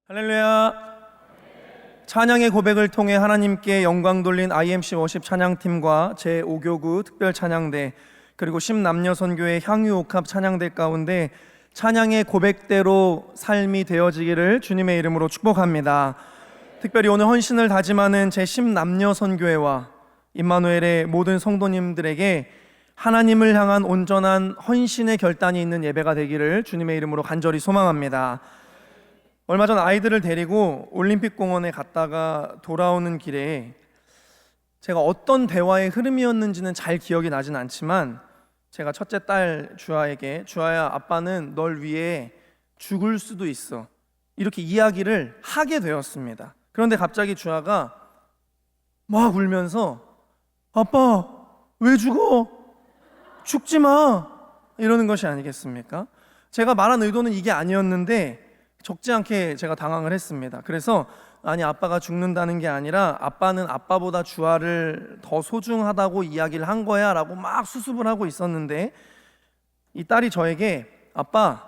할렐루야. 찬양의 고백을 통해 하나님께 영광 돌린 IMC 워십 찬양팀과 제5교구 특별 찬양대 그리고 10남녀 선교회 향유옥합 찬양대 가운데 찬양의 고백대로 삶이 되어지기를 주님의 이름으로 축복합니다. 특별히 오늘 헌신을 다짐하는 제10남녀 선교회와 임마누엘의 모든 성도님들에게 하나님을 향한 온전한 헌신의 결단이 있는 예배가 되기를 주님의 이름으로 간절히 소망합니다. 얼마 전 아이들을 데리고 올림픽 공원에 갔다가 돌아오는 길에 제가 어떤 대화의 흐름이었는지는 잘 기억이 나진 않지만 제가 첫째 딸 주아에게 주아야, 아빠는 널 위해 죽을 수도 있어, 이렇게 이야기를 하게 되었습니다. 그런데 갑자기 주아가 막 울면서 아빠 왜 죽어? 죽지 마, 이러는 것이 아니겠습니까? 제가 말한 의도는 이게 아니었는데 적지 않게 제가 당황을 했습니다. 그래서 아니, 아빠가 죽는다는 게 아니라 아빠는 아빠보다 주아를 더 소중하다고 이야기를 한 거야 라고 막 수습을 하고 있었는데 이 딸이 저에게 아빠,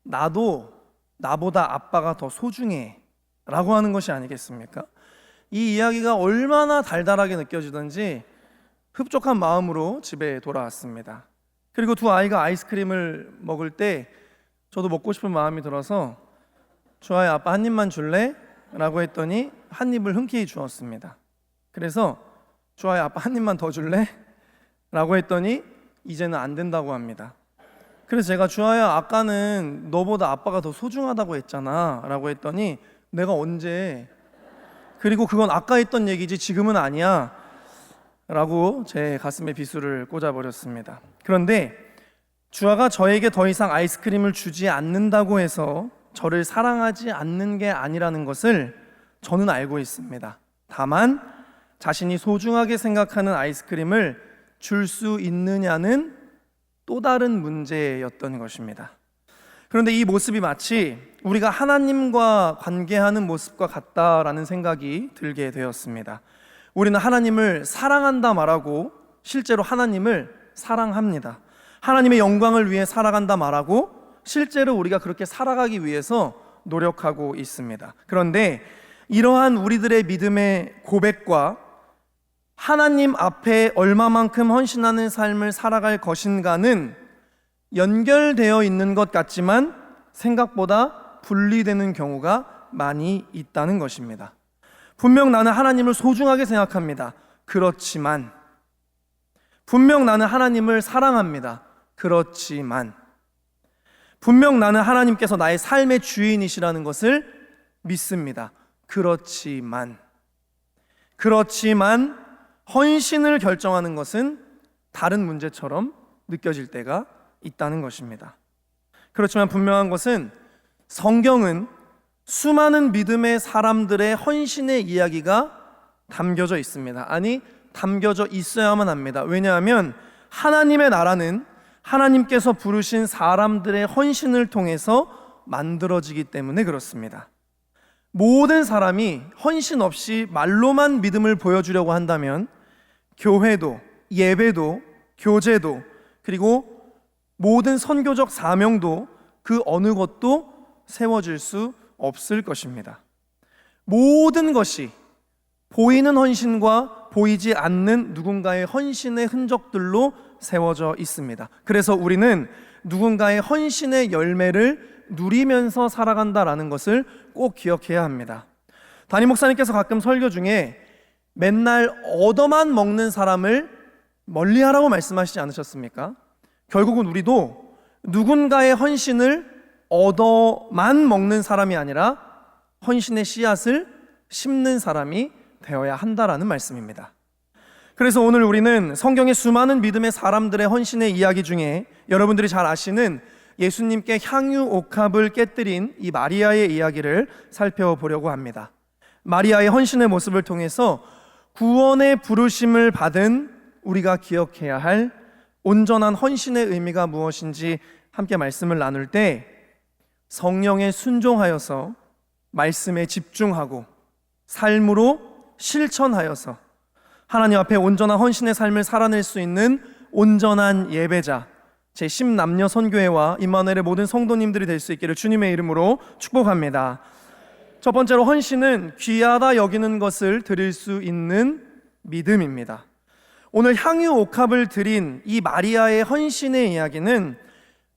나도 나보다 아빠가 더 소중해 라고 하는 것이 아니겠습니까? 이 이야기가 얼마나 달달하게 느껴지던지 흡족한 마음으로 집에 돌아왔습니다. 그리고 두 아이가 아이스크림을 먹을 때 저도 먹고 싶은 마음이 들어서 주아야, 아빠 한 입만 줄래? 라고 했더니 한 입을 흔쾌히 주었습니다. 그래서 주아야, 아빠 한 입만 더 줄래? 라고 했더니 이제는 안 된다고 합니다. 그래서 제가 주아야, 아까는 너보다 아빠가 더 소중하다고 했잖아 라고 했더니 내가 언제, 그리고 그건 아까 했던 얘기지 지금은 아니야 라고 제 가슴에 비수를 꽂아버렸습니다. 그런데 주아가 저에게 더 이상 아이스크림을 주지 않는다고 해서 저를 사랑하지 않는 게 아니라는 것을 저는 알고 있습니다. 다만 자신이 소중하게 생각하는 아이스크림을 줄 수 있느냐는 또 다른 문제였던 것입니다. 그런데 이 모습이 마치 우리가 하나님과 관계하는 모습과 같다라는 생각이 들게 되었습니다. 우리는 하나님을 사랑한다 말하고 실제로 하나님을 사랑합니다. 하나님의 영광을 위해 살아간다 말하고 실제로 우리가 그렇게 살아가기 위해서 노력하고 있습니다. 그런데 이러한 우리들의 믿음의 고백과 하나님 앞에 얼마만큼 헌신하는 삶을 살아갈 것인가는 연결되어 있는 것 같지만 생각보다 분리되는 경우가 많이 있다는 것입니다. 분명 나는 하나님을 소중하게 생각합니다. 그렇지만 분명 나는 하나님을 사랑합니다. 그렇지만 분명 나는 하나님께서 나의 삶의 주인이시라는 것을 믿습니다. 그렇지만 헌신을 결정하는 것은 다른 문제처럼 느껴질 때가 있다는 것입니다. 그렇지만 분명한 것은 성경은 수많은 믿음의 사람들의 헌신의 이야기가 담겨져 있습니다. 아니, 담겨져 있어야만 합니다. 왜냐하면 하나님의 나라는 하나님께서 부르신 사람들의 헌신을 통해서 만들어지기 때문에 그렇습니다. 모든 사람이 헌신 없이 말로만 믿음을 보여주려고 한다면 교회도, 예배도, 교제도, 그리고 모든 선교적 사명도 그 어느 것도 세워질 수 없을 것입니다. 모든 것이 보이는 헌신과 보이지 않는 누군가의 헌신의 흔적들로 세워져 있습니다. 그래서 우리는 누군가의 헌신의 열매를 누리면서 살아간다라는 것을 꼭 기억해야 합니다. 담임 목사님께서 가끔 설교 중에 맨날 얻어만 먹는 사람을 멀리하라고 말씀하시지 않으셨습니까? 결국은 우리도 누군가의 헌신을 얻어만 먹는 사람이 아니라 헌신의 씨앗을 심는 사람이 되어야 한다라는 말씀입니다. 그래서 오늘 우리는 성경의 수많은 믿음의 사람들의 헌신의 이야기 중에 여러분들이 잘 아시는 예수님께 향유 옥합을 깨뜨린 이 마리아의 이야기를 살펴보려고 합니다. 마리아의 헌신의 모습을 통해서 구원의 부르심을 받은 우리가 기억해야 할 온전한 헌신의 의미가 무엇인지 함께 말씀을 나눌 때 성령에 순종하여서 말씀에 집중하고 삶으로 실천하여서 하나님 앞에 온전한 헌신의 삶을 살아낼 수 있는 온전한 예배자 제10남녀 선교회와 임마누엘의 모든 성도님들이 될 수 있기를 주님의 이름으로 축복합니다. 첫 번째로 헌신은 귀하다 여기는 것을 드릴 수 있는 믿음입니다. 오늘 향유 옥합을 드린 이 마리아의 헌신의 이야기는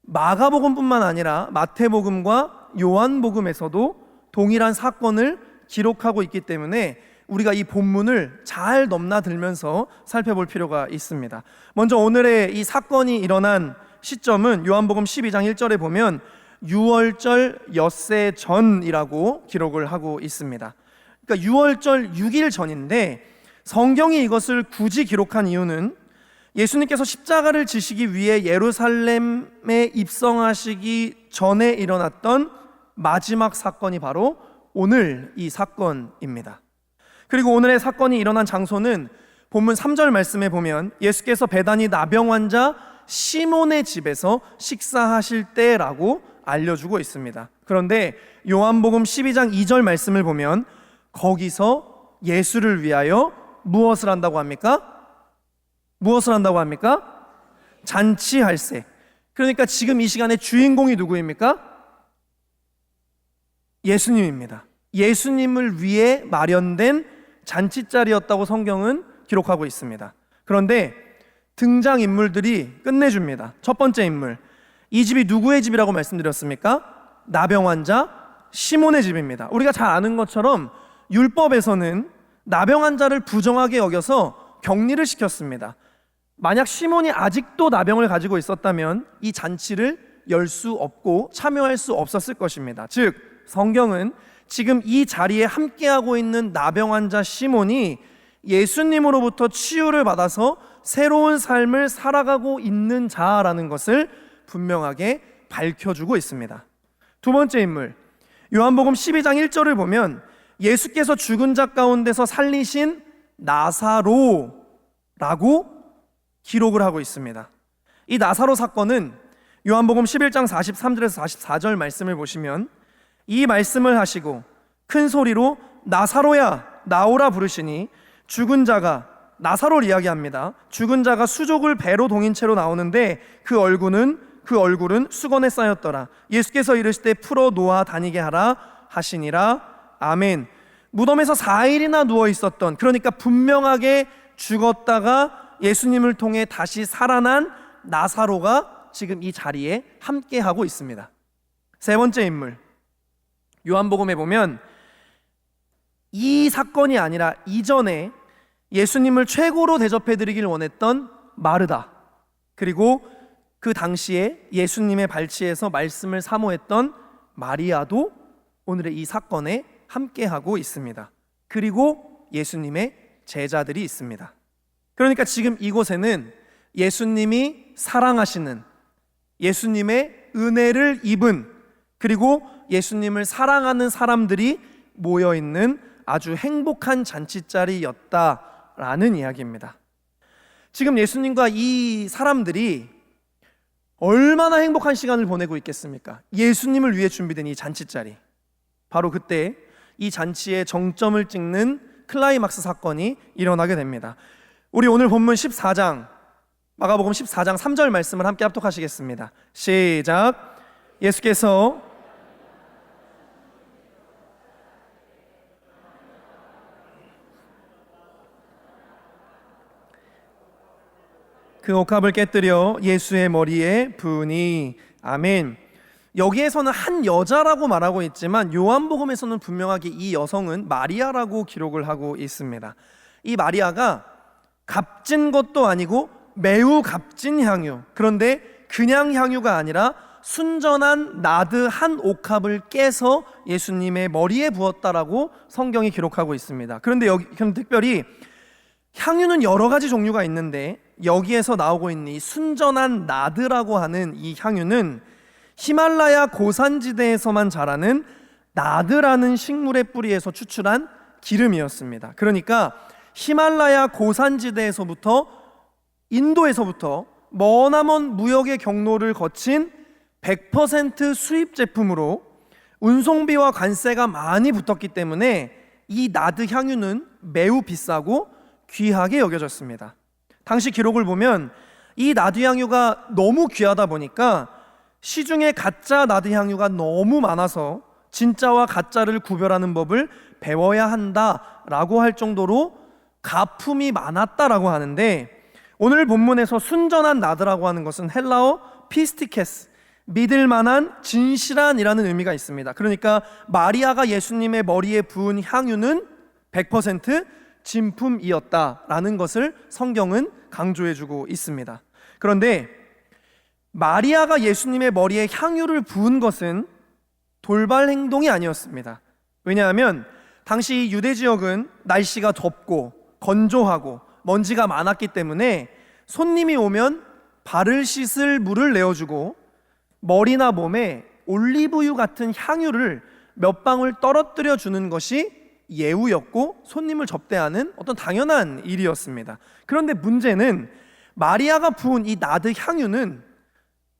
마가복음뿐만 아니라 마태복음과 요한복음에서도 동일한 사건을 기록하고 있기 때문에 우리가 이 본문을 잘 넘나들면서 살펴볼 필요가 있습니다. 먼저 오늘의 이 사건이 일어난 시점은 요한복음 12장 1절에 보면 6월절 엿새 전이라고 기록을 하고 있습니다. 그러니까 6월절 6일 전인데 성경이 이것을 굳이 기록한 이유는 예수님께서 십자가를 지시기 위해 예루살렘에 입성하시기 전에 일어났던 마지막 사건이 바로 오늘 이 사건입니다. 그리고 오늘의 사건이 일어난 장소는 본문 3절 말씀에 보면 예수께서 배단위 나병 환자 시몬의 집에서 식사하실 때라고 알려주고 있습니다. 그런데 요한복음 12장 2절 말씀을 보면 거기서 예수를 위하여 무엇을 한다고 합니까? 무엇을 한다고 합니까? 잔치할세. 그러니까 지금 이 시간에 주인공이 누구입니까? 예수님입니다. 예수님을 위해 마련된 잔치자리였다고 성경은 기록하고 있습니다. 그런데 등장인물들이 끝내줍니다. 첫 번째 인물, 이 집이 누구의 집이라고 말씀드렸습니까? 나병 환자 시몬의 집입니다. 우리가 잘 아는 것처럼 율법에서는 나병 환자를 부정하게 여겨서 격리를 시켰습니다. 만약 시몬이 아직도 나병을 가지고 있었다면 이 잔치를 열 수 없고 참여할 수 없었을 것입니다. 즉 성경은 지금 이 자리에 함께하고 있는 나병 환자 시몬이 예수님으로부터 치유를 받아서 새로운 삶을 살아가고 있는 자라는 것을 분명하게 밝혀주고 있습니다. 두 번째 인물, 요한복음 12장 1절을 보면 예수께서 죽은 자 가운데서 살리신 나사로라고 기록을 하고 있습니다. 이 나사로 사건은 요한복음 11장 43절에서 44절 말씀을 보시면 이 말씀을 하시고 큰 소리로 나사로야 나오라 부르시니 죽은 자가, 나사로를 이야기합니다. 죽은 자가 수족을 배로 동인 채로 나오는데 그 얼굴은 수건에 쌓였더라. 예수께서 이르시되 풀어 놓아 다니게 하라 하시니라. 아멘. 무덤에서 4일이나 누워 있었던, 그러니까 분명하게 죽었다가 예수님을 통해 다시 살아난 나사로가 지금 이 자리에 함께하고 있습니다. 세 번째 인물, 요한복음에 보면 이 사건이 아니라 이전에 예수님을 최고로 대접해드리길 원했던 마르다, 그리고 그 당시에 예수님의 발치에서 말씀을 사모했던 마리아도 오늘의 이 사건에 함께하고 있습니다. 그리고 예수님의 제자들이 있습니다. 그러니까 지금 이곳에는 예수님이 사랑하시는, 예수님의 은혜를 입은, 그리고 예수님을 사랑하는 사람들이 모여있는 아주 행복한 잔치자리였다라는 이야기입니다. 지금 예수님과 이 사람들이 얼마나 행복한 시간을 보내고 있겠습니까? 예수님을 위해 준비된 이 잔치자리, 바로 그때 이 잔치의 정점을 찍는 클라이막스 사건이 일어나게 됩니다. 우리 오늘 본문 14장, 마가복음 14장 3절 말씀을 함께 합독하시겠습니다. 시작. 예수께서 그 옥합을 깨뜨려 예수의 머리에 부으니. 아멘. 여기에서는 한 여자라고 말하고 있지만 요한복음에서는 분명하게 이 여성은 마리아라고 기록을 하고 있습니다. 이 마리아가 값진 것도 아니고 매우 값진 향유, 그런데 그냥 향유가 아니라 순전한 나드 한 옥합을 깨서 예수님의 머리에 부었다라고 성경이 기록하고 있습니다. 그런데 여기 특별히 향유는 여러 가지 종류가 있는데 여기에서 나오고 있는 이 순전한 나드라고 하는 이 향유는 히말라야 고산지대에서만 자라는 나드라는 식물의 뿌리에서 추출한 기름이었습니다. 그러니까 히말라야 고산지대에서부터, 인도에서부터 머나먼 무역의 경로를 거친 100% 수입 제품으로 운송비와 관세가 많이 붙었기 때문에 이 나드 향유는 매우 비싸고 귀하게 여겨졌습니다. 당시 기록을 보면 이 나드 향유가 너무 귀하다 보니까 시중에 가짜 나드 향유가 너무 많아서 진짜와 가짜를 구별하는 법을 배워야 한다라고 할 정도로 가품이 많았다라고 하는데, 오늘 본문에서 순전한 나드라고 하는 것은 헬라어 피스티케스, 믿을 만한 진실한이라는 의미가 있습니다. 그러니까 마리아가 예수님의 머리에 부은 향유는 100% 진품이었다라는 것을 성경은 강조해주고 있습니다. 그런데 마리아가 예수님의 머리에 향유를 부은 것은 돌발 행동이 아니었습니다. 왜냐하면 당시 유대 지역은 날씨가 덥고 건조하고 먼지가 많았기 때문에 손님이 오면 발을 씻을 물을 내어주고 머리나 몸에 올리브유 같은 향유를 몇 방울 떨어뜨려 주는 것이 예우였고 손님을 접대하는 어떤 당연한 일이었습니다. 그런데 문제는 마리아가 부은 이 나드 향유는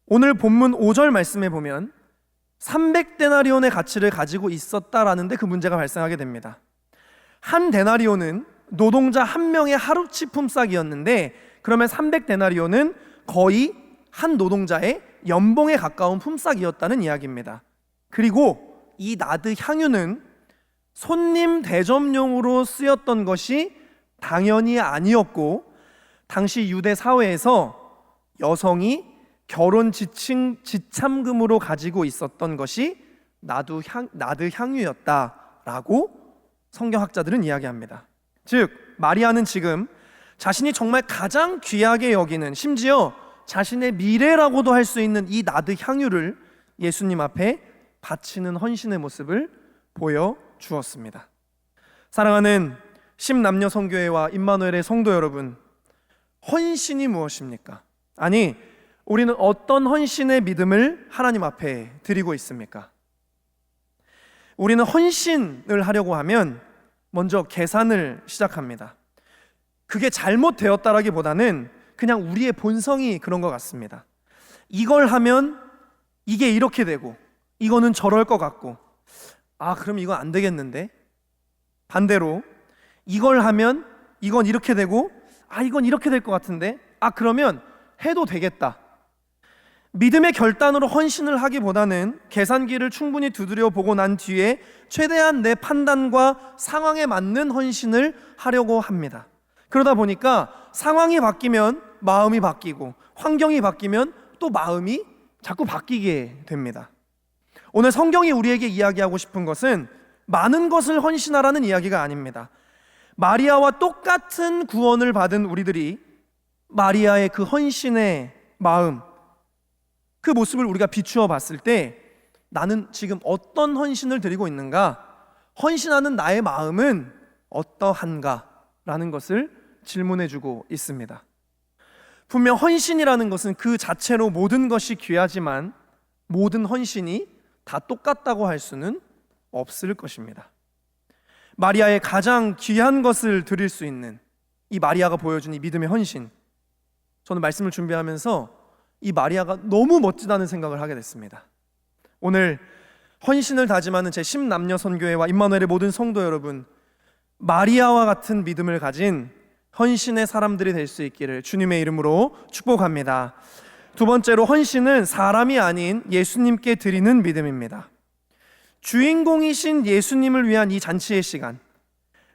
오늘 본문 5절 말씀에 보면 300데나리온의 가치를 가지고 있었다라는데 그 문제가 발생하게 됩니다. 한 데나리온은 노동자 한 명의 하루치 품삯이었는데, 그러면 300데나리온은 거의 한 노동자의 연봉에 가까운 품삯이었다는 이야기입니다. 그리고 이 나드 향유는 손님 대접용으로 쓰였던 것이 당연히 아니었고, 당시 유대 사회에서 여성이 결혼 지참금으로 가지고 있었던 것이 나드 향유였다라고 성경학자들은 이야기합니다. 즉 마리아는 지금 자신이 정말 가장 귀하게 여기는, 심지어 자신의 미래라고도 할 수 있는 이 나드 향유를 예수님 앞에 바치는 헌신의 모습을 보여주었습니다. 사랑하는 심남녀 선교회와 임마누엘의 성도 여러분, 헌신이 무엇입니까? 아니, 우리는 어떤 헌신의 믿음을 하나님 앞에 드리고 있습니까? 우리는 헌신을 하려고 하면 먼저 계산을 시작합니다. 그게 잘못되었다라기보다는 그냥 우리의 본성이 그런 것 같습니다. 이걸 하면 이게 이렇게 되고 이거는 저럴 것 같고, 그럼 이건 안 되겠는데? 반대로 이걸 하면 이건 이렇게 되고 이건 이렇게 될 것 같은데? 그러면 해도 되겠다. 믿음의 결단으로 헌신을 하기보다는 계산기를 충분히 두드려 보고 난 뒤에 최대한 내 판단과 상황에 맞는 헌신을 하려고 합니다. 그러다 보니까 상황이 바뀌면 마음이 바뀌고, 환경이 바뀌면 또 마음이 자꾸 바뀌게 됩니다. 오늘 성경이 우리에게 이야기하고 싶은 것은 많은 것을 헌신하라는 이야기가 아닙니다. 마리아와 똑같은 구원을 받은 우리들이 마리아의 그 헌신의 마음, 그 모습을 우리가 비추어 봤을 때 나는 지금 어떤 헌신을 드리고 있는가? 헌신하는 나의 마음은 어떠한가? 라는 것을 질문해주고 있습니다. 분명 헌신이라는 것은 그 자체로 모든 것이 귀하지만 모든 헌신이 다 똑같다고 할 수는 없을 것입니다. 마리아의 가장 귀한 것을 드릴 수 있는 이 마리아가 보여준 이 믿음의 헌신, 저는 말씀을 준비하면서 이 마리아가 너무 멋지다는 생각을 하게 됐습니다. 오늘 헌신을 다짐하는 제 심남녀 선교회와 임마누엘의 모든 성도 여러분, 마리아와 같은 믿음을 가진 헌신의 사람들이 될 수 있기를 주님의 이름으로 축복합니다. 두 번째로, 헌신은 사람이 아닌 예수님께 드리는 믿음입니다. 주인공이신 예수님을 위한 이 잔치의 시간,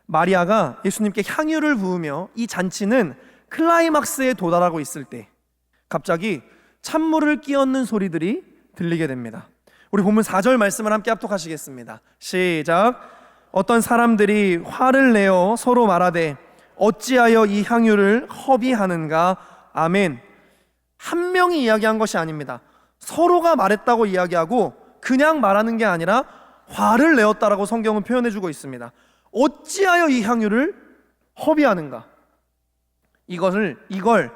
마리아가 예수님께 향유를 부으며 이 잔치는 클라이막스에 도달하고 있을 때 갑자기 찬물을 끼얹는 소리들이 들리게 됩니다. 우리 본문 4절 말씀을 함께 합독하시겠습니다. 시작. 어떤 사람들이 화를 내어 서로 말하되 어찌하여 이 향유를 허비하는가? 아멘. 한 명이 이야기한 것이 아닙니다. 서로가 말했다고 이야기하고 그냥 말하는 게 아니라 화를 내었다라고 성경은 표현해주고 있습니다. 어찌하여 이 향유를 허비하는가? 이걸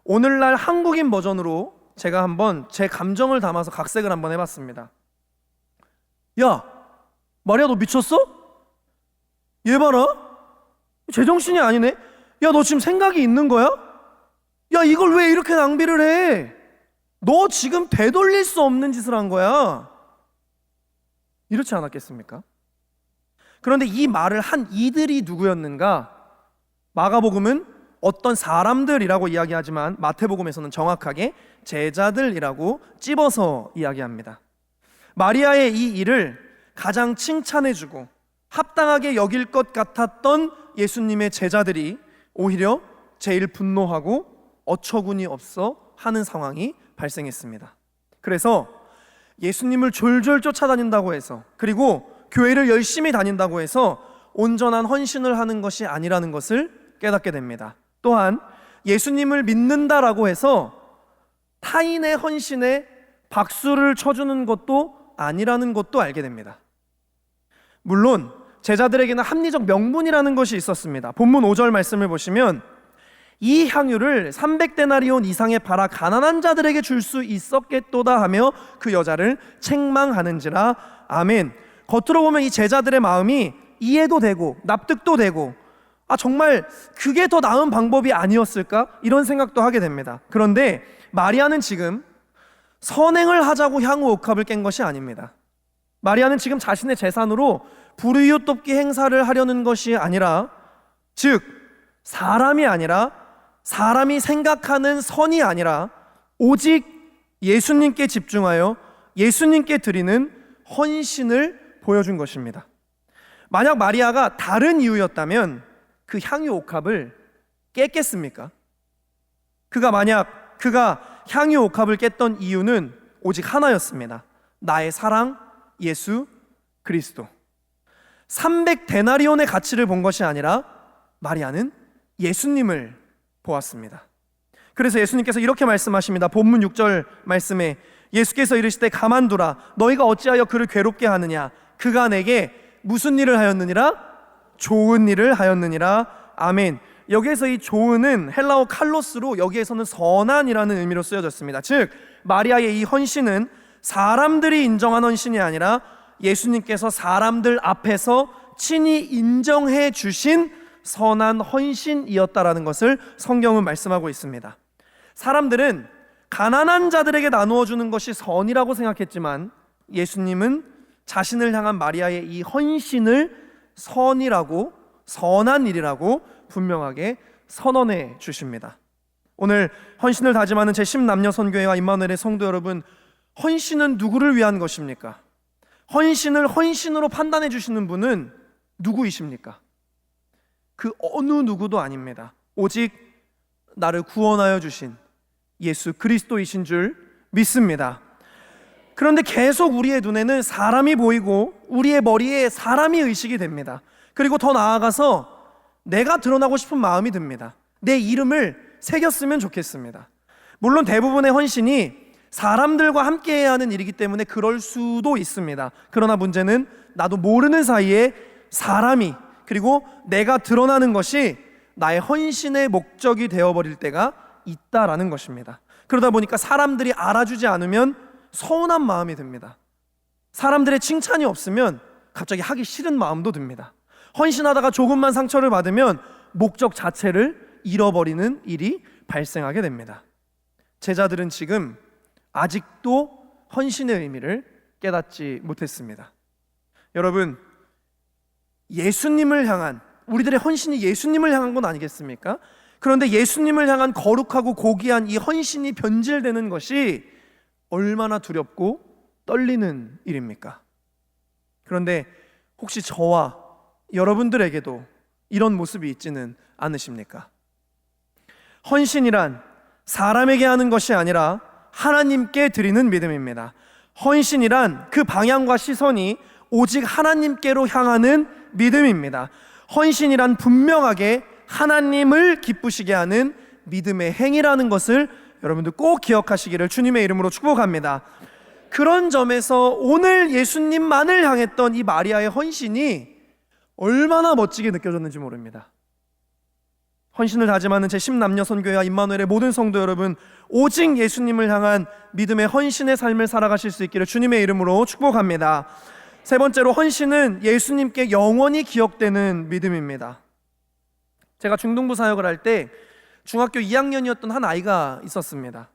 오늘날 한국인 버전으로 제가 한번 제 감정을 담아서 각색을 한번 해봤습니다. 야, 마리아 너 미쳤어? 얘 봐라, 제정신이 아니네. 야, 너 지금 생각이 있는 거야? 야, 이걸 왜 이렇게 낭비를 해? 너 지금 되돌릴 수 없는 짓을 한 거야. 이렇지 않았겠습니까? 그런데 이 말을 한 이들이 누구였는가? 마가복음은 어떤 사람들이라고 이야기하지만 마태복음에서는 정확하게 제자들이라고 찝어서 이야기합니다. 마리아의 이 일을 가장 칭찬해주고 합당하게 여길 것 같았던 예수님의 제자들이 오히려 제일 분노하고 어처구니 없어 하는 상황이 발생했습니다. 그래서 예수님을 졸졸 쫓아다닌다고 해서, 그리고 교회를 열심히 다닌다고 해서 온전한 헌신을 하는 것이 아니라는 것을 깨닫게 됩니다. 또한 예수님을 믿는다라고 해서 타인의 헌신에 박수를 쳐주는 것도 아니라는 것도 알게 됩니다. 물론 제자들에게는 합리적 명분이라는 것이 있었습니다. 본문 5절 말씀을 보시면 이 향유를 300데나리온 이상에 팔아 가난한 자들에게 줄 수 있었겠도다 하며 그 여자를 책망하는지라. 아멘. 겉으로 보면 이 제자들의 마음이 이해도 되고 납득도 되고, 정말 그게 더 나은 방법이 아니었을까? 이런 생각도 하게 됩니다. 그런데 마리아는 지금 선행을 하자고 향후 옥합을 깬 것이 아닙니다. 마리아는 지금 자신의 재산으로 불이웃 돕기 행사를 하려는 것이 아니라, 즉 사람이 아니라, 사람이 생각하는 선이 아니라 오직 예수님께 집중하여 예수님께 드리는 헌신을 보여준 것입니다. 만약 마리아가 다른 이유였다면 그 향유 옥합을 깼겠습니까? 그가 향유 옥합을 깼던 이유는 오직 하나였습니다. 나의 사랑 예수 그리스도. 300데나리온의 가치를 본 것이 아니라 마리아는 예수님을 보았습니다. 그래서 예수님께서 이렇게 말씀하십니다. 본문 6절 말씀에 예수께서 이르시되 가만두라. 너희가 어찌하여 그를 괴롭게 하느냐. 그가 내게 무슨 일을 하였느니라? 좋은 일을 하였느니라. 아멘. 여기에서 이 좋은은 헬라어 칼로스로 여기에서는 선한이라는 의미로 쓰여졌습니다. 즉 마리아의 이 헌신은 사람들이 인정한 헌신이 아니라 예수님께서 사람들 앞에서 친히 인정해 주신 선한 헌신이었다라는 것을 성경은 말씀하고 있습니다. 사람들은 가난한 자들에게 나누어 주는 것이 선이라고 생각했지만 예수님은 자신을 향한 마리아의 이 헌신을 선이라고, 선한 일이라고 분명하게 선언해 주십니다. 오늘 헌신을 다짐하는 제10남녀선교회와 임마누엘의 성도 여러분, 헌신은 누구를 위한 것입니까? 헌신을 헌신으로 판단해 주시는 분은 누구이십니까? 그 어느 누구도 아닙니다. 오직 나를 구원하여 주신 예수 그리스도이신 줄 믿습니다. 그런데 계속 우리의 눈에는 사람이 보이고 우리의 머리에 사람이 의식이 됩니다. 그리고 더 나아가서 내가 드러나고 싶은 마음이 듭니다. 내 이름을 새겼으면 좋겠습니다. 물론 대부분의 헌신이 사람들과 함께해야 하는 일이기 때문에 그럴 수도 있습니다. 그러나 문제는 나도 모르는 사이에 사람이, 그리고 내가 드러나는 것이 나의 헌신의 목적이 되어버릴 때가 있다라는 것입니다. 그러다 보니까 사람들이 알아주지 않으면 서운한 마음이 듭니다. 사람들의 칭찬이 없으면 갑자기 하기 싫은 마음도 듭니다. 헌신하다가 조금만 상처를 받으면 목적 자체를 잃어버리는 일이 발생하게 됩니다. 제자들은 지금 아직도 헌신의 의미를 깨닫지 못했습니다. 여러분, 예수님을 향한, 우리들의 헌신이 예수님을 향한 건 아니겠습니까? 그런데 예수님을 향한 거룩하고 고귀한 이 헌신이 변질되는 것이 얼마나 두렵고 떨리는 일입니까? 그런데 혹시 저와 여러분들에게도 이런 모습이 있지는 않으십니까? 헌신이란 사람에게 하는 것이 아니라 하나님께 드리는 믿음입니다. 헌신이란 그 방향과 시선이 오직 하나님께로 향하는 믿음입니다. 헌신이란 분명하게 하나님을 기쁘시게 하는 믿음의 행위라는 것을 여러분들 꼭 기억하시기를 주님의 이름으로 축복합니다. 그런 점에서 오늘 예수님만을 향했던 이 마리아의 헌신이 얼마나 멋지게 느껴졌는지 모릅니다. 헌신을 다짐하는 제10남녀선교회와 임마누엘의 모든 성도 여러분, 오직 예수님을 향한 믿음의 헌신의 삶을 살아가실 수 있기를 주님의 이름으로 축복합니다. 세 번째로, 헌신은 예수님께 영원히 기억되는 믿음입니다. 제가 중등부 사역을 할 때 중학교 2학년이었던 한 아이가 있었습니다.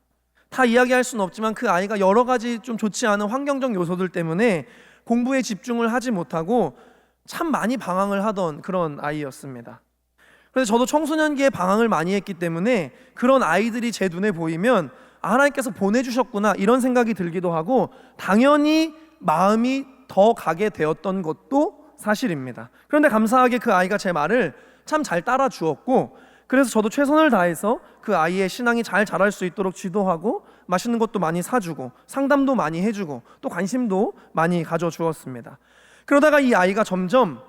다 이야기할 수는 없지만 그 아이가 여러 가지 좀 좋지 않은 환경적 요소들 때문에 공부에 집중을 하지 못하고 참 많이 방황을 하던 그런 아이였습니다. 그래서 저도 청소년기에 방황을 많이 했기 때문에 그런 아이들이 제 눈에 보이면 하나님께서 보내주셨구나 이런 생각이 들기도 하고 당연히 마음이 더 가게 되었던 것도 사실입니다. 그런데 감사하게 그 아이가 제 말을 참 잘 따라 주었고, 그래서 저도 최선을 다해서 그 아이의 신앙이 잘 자랄 수 있도록 지도하고 맛있는 것도 많이 사주고 상담도 많이 해주고 또 관심도 많이 가져주었습니다. 그러다가 이 아이가 점점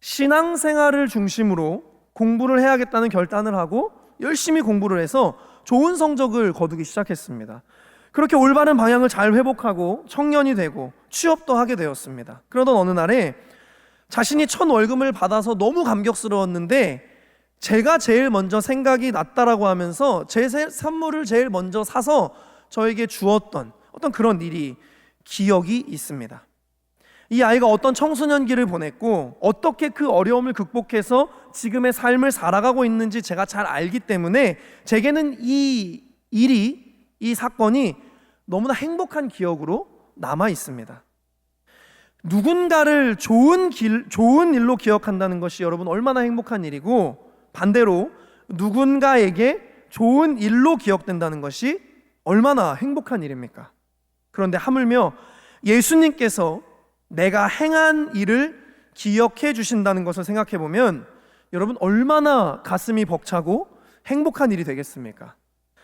신앙생활을 중심으로 공부를 해야겠다는 결단을 하고 열심히 공부를 해서 좋은 성적을 거두기 시작했습니다. 그렇게 올바른 방향을 잘 회복하고 청년이 되고 취업도 하게 되었습니다. 그러던 어느 날에 자신이 첫 월급을 받아서 너무 감격스러웠는데 제가 제일 먼저 생각이 났다라고 하면서 제 선물을 제일 먼저 사서 저에게 주었던 어떤 그런 일이 기억이 있습니다. 이 아이가 어떤 청소년기를 보냈고 어떻게 그 어려움을 극복해서 지금의 삶을 살아가고 있는지 제가 잘 알기 때문에 제게는 이 일이, 이 사건이 너무나 행복한 기억으로 남아 있습니다. 누군가를 좋은 일로 기억한다는 것이 여러분 얼마나 행복한 일이고, 반대로 누군가에게 좋은 일로 기억된다는 것이 얼마나 행복한 일입니까? 그런데 하물며 예수님께서 내가 행한 일을 기억해 주신다는 것을 생각해 보면 여러분 얼마나 가슴이 벅차고 행복한 일이 되겠습니까?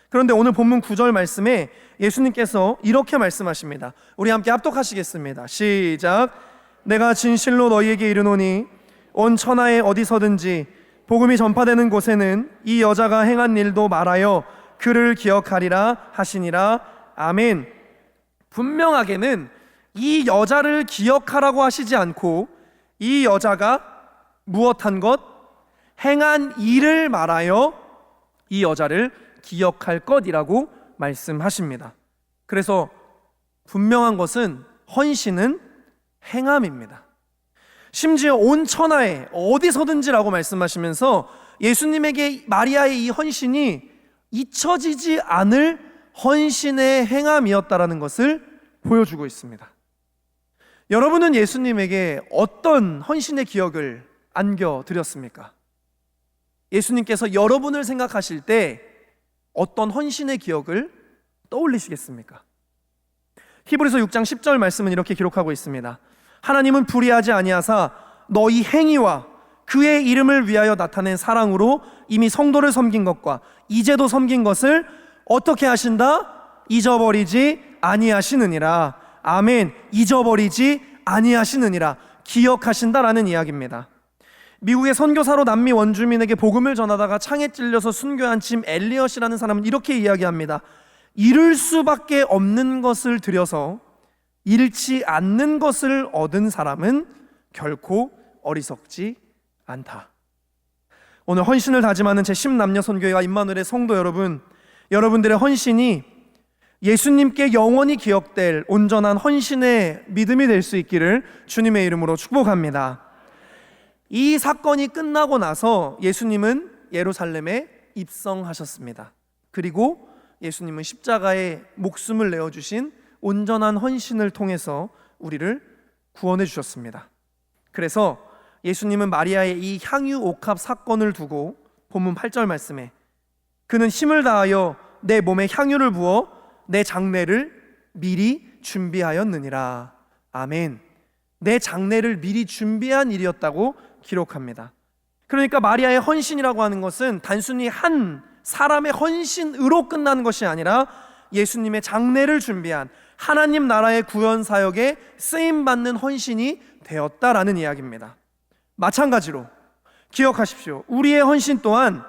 그런데 오늘 본문 9절 말씀에 예수님께서 이렇게 말씀하십니다. 우리 함께 합독하시겠습니다. 시작. 내가 진실로 너희에게 이르노니 온 천하에 어디서든지 복음이 전파되는 곳에는 이 여자가 행한 일도 말하여 그를 기억하리라 하시니라. 아멘. 분명하게는 이 여자를 기억하라고 하시지 않고 이 여자가 무엇한 것? 행한 일을 말하여 이 여자를 기억할 것이라고 말씀하십니다. 그래서 분명한 것은 헌신은 행함입니다. 심지어 온 천하에 어디서든지라고 말씀하시면서 예수님에게 마리아의 이 헌신이 잊혀지지 않을 헌신의 행함이었다라는 것을 보여주고 있습니다. 여러분은 예수님에게 어떤 헌신의 기억을 안겨드렸습니까? 예수님께서 여러분을 생각하실 때 어떤 헌신의 기억을 떠올리시겠습니까? 히브리서 6장 10절 말씀은 이렇게 기록하고 있습니다. 하나님은 불의하지 아니하사 너희 행위와 그의 이름을 위하여 나타낸 사랑으로 이미 성도를 섬긴 것과 이제도 섬긴 것을 어떻게 하신다? 잊어버리지 아니하시느니라. 아멘. 잊어버리지 아니하시느니라. 기억하신다라는 이야기입니다. 미국의 선교사로 남미 원주민에게 복음을 전하다가 창에 찔려서 순교한 짐 엘리엇이라는 사람은 이렇게 이야기합니다. 잃을 수밖에 없는 것을 들여서 잃지 않는 것을 얻은 사람은 결코 어리석지 않다. 오늘 헌신을 다짐하는 제10남녀 선교회와 임마누엘의 성도 여러분, 여러분들의 헌신이 예수님께 영원히 기억될 온전한 헌신의 믿음이 될 수 있기를 주님의 이름으로 축복합니다. 이 사건이 끝나고 나서 예수님은 예루살렘에 입성하셨습니다. 그리고 예수님은 십자가에 목숨을 내어주신 온전한 헌신을 통해서 우리를 구원해 주셨습니다. 그래서 예수님은 마리아의 이 향유 옥합 사건을 두고 본문 8절 말씀에 그는 힘을 다하여 내 몸에 향유를 부어 내 장례를 미리 준비하였느니라. 아멘. 내 장례를 미리 준비한 일이었다고 기록합니다. 그러니까 마리아의 헌신이라고 하는 것은 단순히 한 사람의 헌신으로 끝나는 것이 아니라 예수님의 장례를 준비한 하나님 나라의 구원 사역에 쓰임받는 헌신이 되었다라는 이야기입니다. 마찬가지로 기억하십시오. 우리의 헌신 또한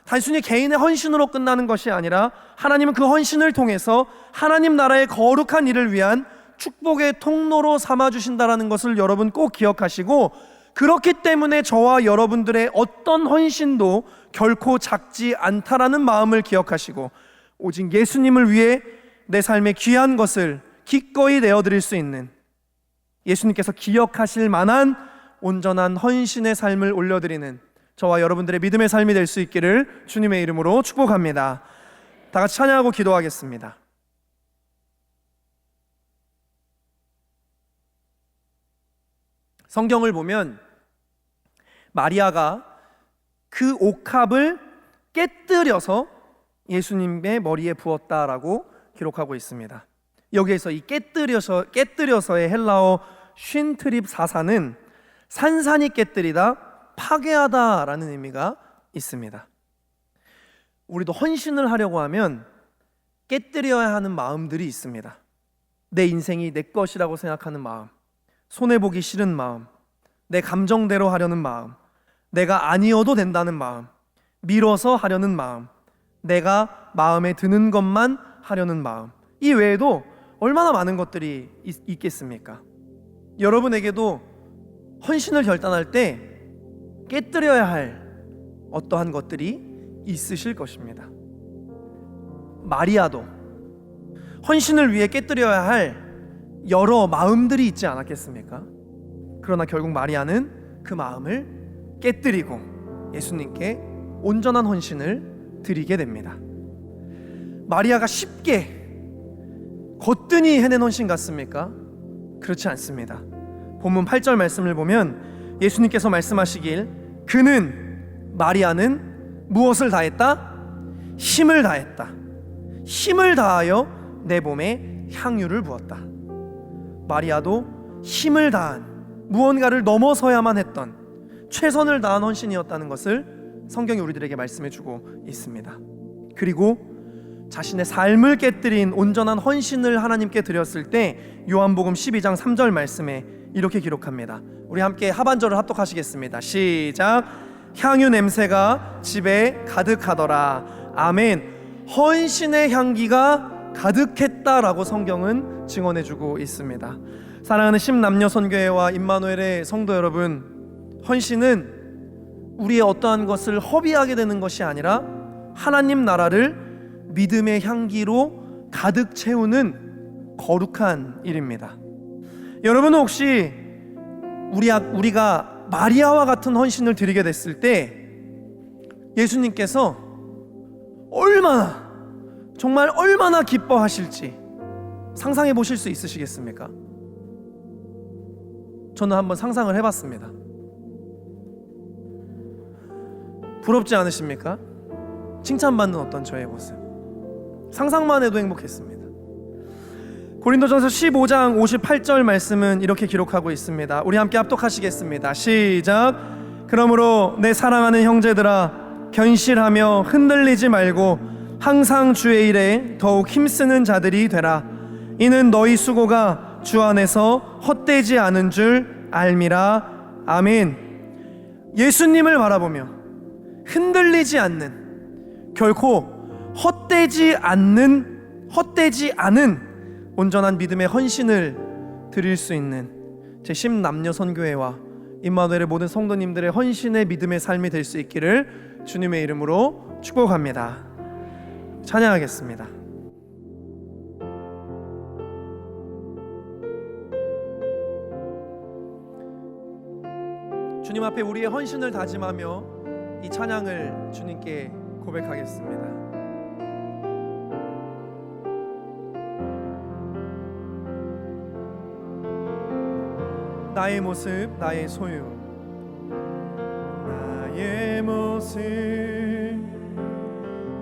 단순히 개인의 헌신으로 끝나는 것이 아니라 하나님은 그 헌신을 통해서 하나님 나라의 거룩한 일을 위한 축복의 통로로 삼아주신다는 것을 여러분 꼭 기억하시고, 그렇기 때문에 저와 여러분들의 어떤 헌신도 결코 작지 않다라는 마음을 기억하시고 오직 예수님을 위해 내 삶의 귀한 것을 기꺼이 내어드릴 수 있는 예수님께서 기억하실 만한 온전한 헌신의 삶을 올려드리는 저와 여러분들의 믿음의 삶이 될 수 있기를 주님의 이름으로 축복합니다. 다 같이 찬양하고 기도하겠습니다. 성경을 보면 마리아가 그 옥합을 깨뜨려서 예수님의 머리에 부었다라고 기록하고 있습니다. 여기에서 이 깨뜨려서의 헬라어 쉰트립 사사는 산산이 깨뜨리다, 파괴하다라는 의미가 있습니다. 우리도 헌신을 하려고 하면 깨뜨려야 하는 마음들이 있습니다. 내 인생이 내 것이라고 생각하는 마음, 손해보기 싫은 마음, 내 감정대로 하려는 마음, 내가 아니어도 된다는 마음, 밀어서 하려는 마음, 내가 마음에 드는 것만 하려는 마음, 이 외에도 얼마나 많은 것들이 있겠습니까? 여러분에게도 헌신을 결단할 때 깨뜨려야 할 어떠한 것들이 있으실 것입니다. 마리아도 헌신을 위해 깨뜨려야 할 여러 마음들이 있지 않았겠습니까? 그러나 결국 마리아는 그 마음을 깨뜨리고 예수님께 온전한 헌신을 드리게 됩니다. 마리아가 쉽게 거뜬히 해낸 헌신 같습니까? 그렇지 않습니다. 본문 8절 말씀을 보면 예수님께서 말씀하시길 그는, 마리아는 무엇을 다했다? 힘을 다했다. 힘을 다하여 내 몸에 향유를 부었다. 마리아도 힘을 다한, 무언가를 넘어서야만 했던 최선을 다한 헌신이었다는 것을 성경이 우리들에게 말씀해주고 있습니다. 그리고 자신의 삶을 깨뜨린 온전한 헌신을 하나님께 드렸을 때 요한복음 12장 3절 말씀에 이렇게 기록합니다. 우리 함께 하반절을 합독하시겠습니다. 시작. 향유 냄새가 집에 가득하더라. 아멘. 헌신의 향기가 가득했다라고 성경은 증언해주고 있습니다. 사랑하는 심남녀선교회와 임마누엘의 성도 여러분, 헌신은 우리의 어떠한 것을 허비하게 되는 것이 아니라 하나님 나라를 믿음의 향기로 가득 채우는 거룩한 일입니다. 여러분은 혹시 우리가 마리아와 같은 헌신을 드리게 됐을 때 예수님께서 정말 얼마나 기뻐하실지 상상해 보실 수 있으시겠습니까? 저는 한번 상상을 해봤습니다. 부럽지 않으십니까? 칭찬받는 어떤 저의 모습, 상상만 해도 행복했습니다. 고린도전서 15장 58절 말씀은 이렇게 기록하고 있습니다. 우리 함께 합독하시겠습니다. 시작. 그러므로 내 사랑하는 형제들아, 견실하며 흔들리지 말고 항상 주의 일에 더욱 힘쓰는 자들이 되라. 이는 너희 수고가 주 안에서 헛되지 않은 줄 알미라. 아멘. 예수님을 바라보며 흔들리지 않는, 결코 헛되지 않는 온전한 믿음의 헌신을 드릴 수 있는 제 심남녀선교회와 임마누엘의 모든 성도님들의 헌신의 믿음의 삶이 될 수 있기를 주님의 이름으로 축복합니다. 찬양하겠습니다. 주님 앞에 우리의 헌신을 다짐하며 이 찬양을 주님께 고백하겠습니다. 나의 모습, 나의 소유, 나의 모습,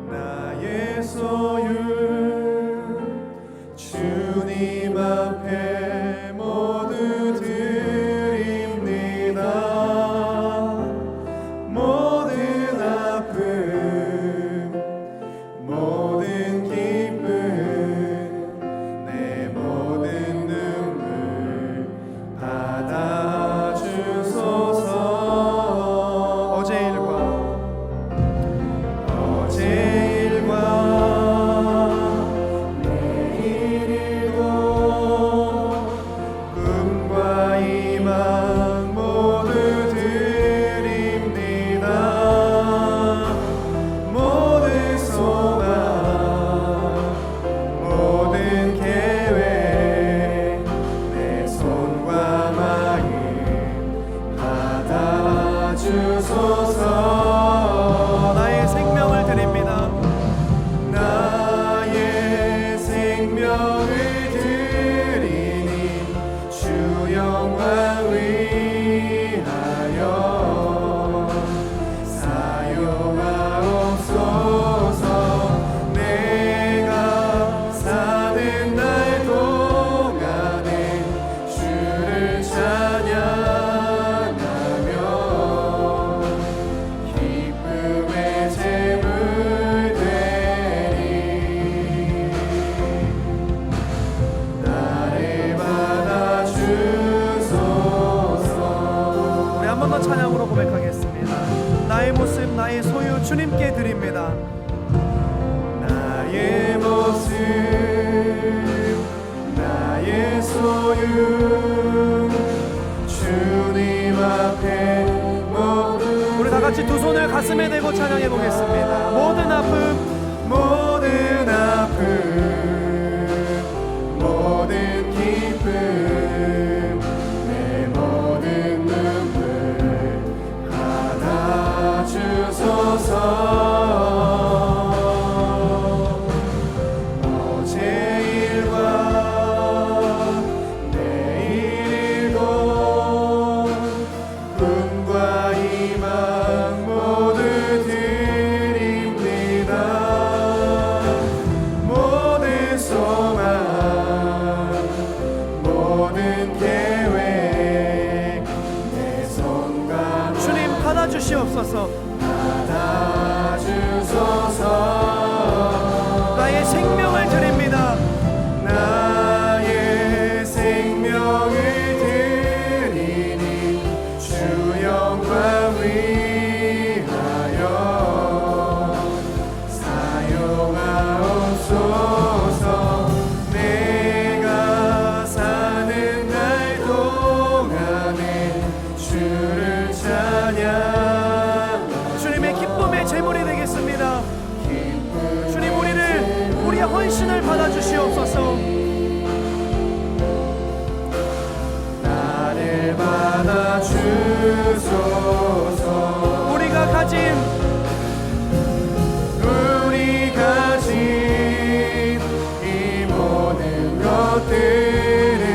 나의 소유, 주님 앞에 모두 드립니다. 모든 아픔, 모든 기쁨, 내 모든 눈물 받아주소서. 어제 일과 내일 일도 꿈과 희망 모두 드립니다. 모든 소망, 모든 계획, 내 손과 마음 받아주소서. 나의 생명을 드립니다. 나의 생명을 드리니 주 영광 위하여 사용하옵소서. 내가 사는 날도 한 번 더 찬양으로 고백하겠습니다. 나의 모습 나의 소유 주님께 드립니다. 나의 모습 나의 소유 주님 앞에 모든, 우리 다 같이 두 손을 가슴에 대고 찬양해 보겠습니다. 모든 아픔 모든 아픔 모든 기쁨 내 모든 눈물 받아주소서. 주시옵소서. 받아주소서. 나의 생명을 드립니다. 나의 생명을 드리니 주 영광 위하여 사용하옵소서. 내가 사는 날 동안에 주를 찬양 제물이 되겠습니다. 주님 우리의 헌신을 받아주시옵소서. 나를 받아주소서. 우리가 가진 이 모든 것들을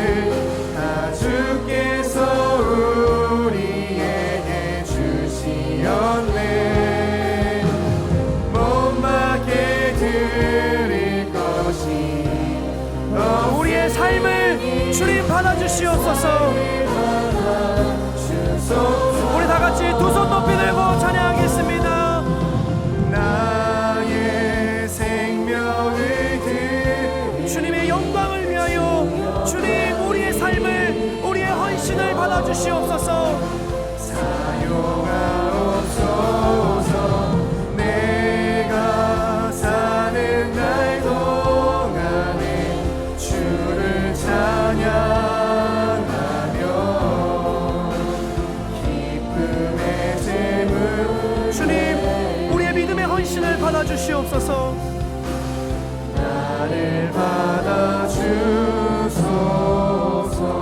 다 주께서 우리에게 주시었네. 우리의 삶을 주님 받아주시옵소서. 우리 다같이 두 손 높이 들고 찬양하겠습니다. 나의 생명을 드리 주님의 영광을 위하여 주님 우리의 삶을 우리의 헌신을 받아주시옵소서. 사용하옵소서. 내가 사는 날 동안에 주를 찬양하며 기쁨의 제물 주님 우리의 믿음의 헌신을 받아주시옵소서. 나를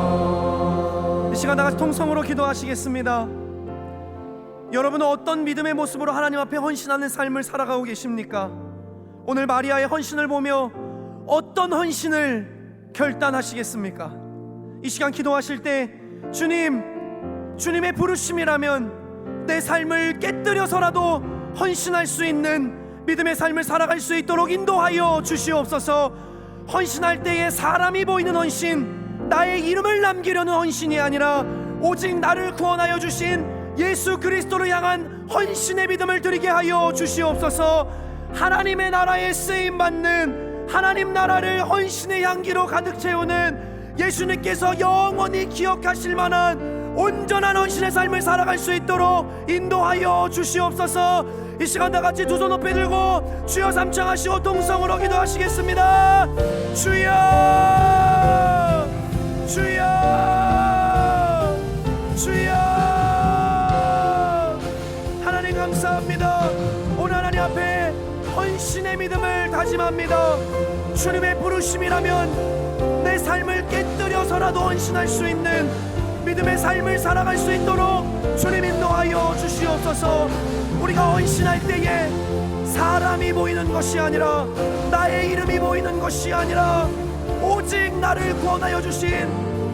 받아주소서. 이 시간 다같이 통성으로 기도하시겠습니다. 여러분은 어떤 믿음의 모습으로 하나님 앞에 헌신하는 삶을 살아가고 계십니까? 오늘 마리아의 헌신을 보며 어떤 헌신을 결단하시겠습니까? 이 시간 기도하실 때 주님의 부르심이라면 내 삶을 깨뜨려서라도 헌신할 수 있는 믿음의 삶을 살아갈 수 있도록 인도하여 주시옵소서. 헌신할 때에 사람이 보이는 헌신, 나의 이름을 남기려는 헌신이 아니라 오직 나를 구원하여 주신 예수 그리스도를 향한 헌신의 믿음을 드리게 하여 주시옵소서. 하나님의 나라에 쓰임받는 하나님 나라를 헌신의 향기로 가득 채우는 예수님께서 영원히 기억하실 만한 온전한 헌신의 삶을 살아갈 수 있도록 인도하여 주시옵소서. 이 시간 다같이 두 손 높이 들고 주여 삼창하시고 동성으로 기도하시겠습니다. 주여 주여 주여. 하나님 감사합니다. 오늘 하나님 앞에 헌신의 믿음을 다짐합니다. 주님의 부르심이라면 내 삶을 깨뜨려서라도 헌신할 수 있는 믿음의 삶을 살아갈 수 있도록 주님 인도하여 주시옵소서. 우리가 헌신할 때에 사람이 보이는 것이 아니라 나의 이름이 보이는 것이 아니라 오직 나를 구원하여 주신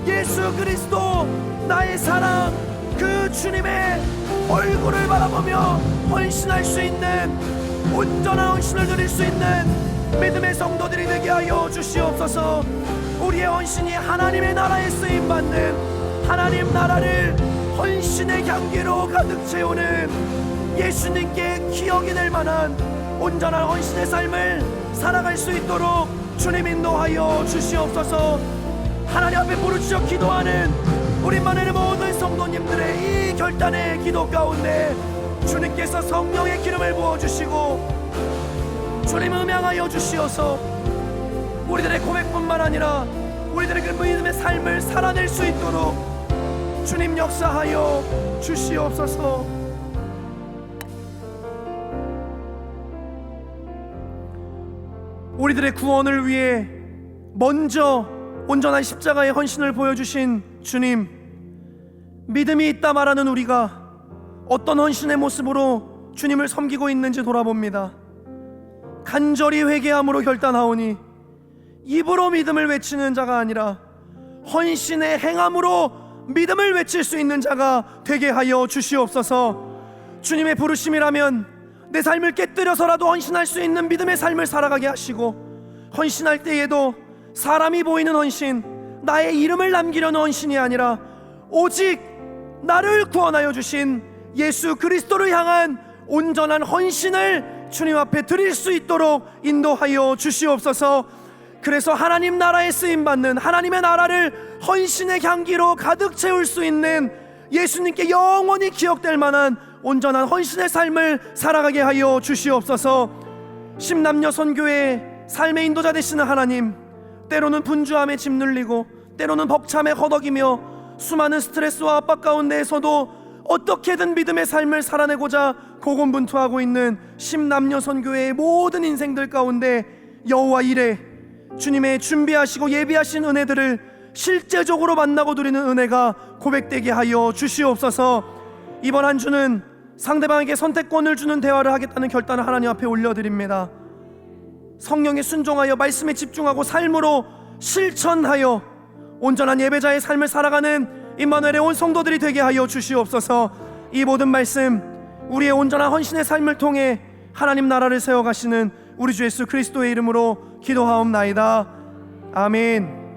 예수 그리스도 나의 사랑 그 주님의 얼굴을 바라보며 헌신할 수 있는 온전한 헌신을 드릴 수 있는 믿음의 성도들이 되게 하여 주시옵소서. 우리의 헌신이 하나님의 나라에 쓰임받는 하나님 나라를 헌신의 향기로 가득 채우는 예수님께 기억이 될 만한 온전한 헌신의 삶을 살아갈 수 있도록 주님 인도하여 주시옵소서. 하나님 앞에 부르짖어 기도하는 우리 만일의 모든 성도님들의 이 결단의 기도 가운데 주님께서 성령의 기름을 부어주시고 주님 음양하여 주시어서 우리들의 고백뿐만 아니라 우리들의 그 믿음의 삶을 살아낼 수 있도록 주님 역사하여 주시옵소서. 우리들의 구원을 위해 먼저 온전한 십자가의 헌신을 보여주신 주님, 믿음이 있다 말하는 우리가 어떤 헌신의 모습으로 주님을 섬기고 있는지 돌아봅니다. 간절히 회개함으로 결단하오니 입으로 믿음을 외치는 자가 아니라 헌신의 행함으로 믿음을 외칠 수 있는 자가 되게 하여 주시옵소서. 주님의 부르심이라면 내 삶을 깨뜨려서라도 헌신할 수 있는 믿음의 삶을 살아가게 하시고, 헌신할 때에도 사람이 보이는 헌신, 나의 이름을 남기려는 헌신이 아니라 오직 나를 구원하여 주신 예수 그리스도를 향한 온전한 헌신을 주님 앞에 드릴 수 있도록 인도하여 주시옵소서. 그래서 하나님 나라에 쓰임받는 하나님의 나라를 헌신의 향기로 가득 채울 수 있는, 예수님께 영원히 기억될 만한 온전한 헌신의 삶을 살아가게 하여 주시옵소서. 십남녀 선교의 삶의 인도자 되시는 하나님, 때로는 분주함에 짓눌리고 때로는 벅참에 허덕이며 수많은 스트레스와 압박 가운데에서도 어떻게든 믿음의 삶을 살아내고자 고군분투하고 있는 십남녀 선교의 모든 인생들 가운데 여호와 이레 주님의 준비하시고 예비하신 은혜들을 실제적으로 만나고 누리는 은혜가 고백되게 하여 주시옵소서. 이번 한 주는 상대방에게 선택권을 주는 대화를 하겠다는 결단을 하나님 앞에 올려드립니다. 성령에 순종하여 말씀에 집중하고 삶으로 실천하여 온전한 예배자의 삶을 살아가는 임마누엘의 온 성도들이 되게 하여 주시옵소서. 이 모든 말씀 우리의 온전한 헌신의 삶을 통해 하나님 나라를 세워가시는 우리 주 예수 그리스도의 이름으로 기도하옵나이다. 아멘.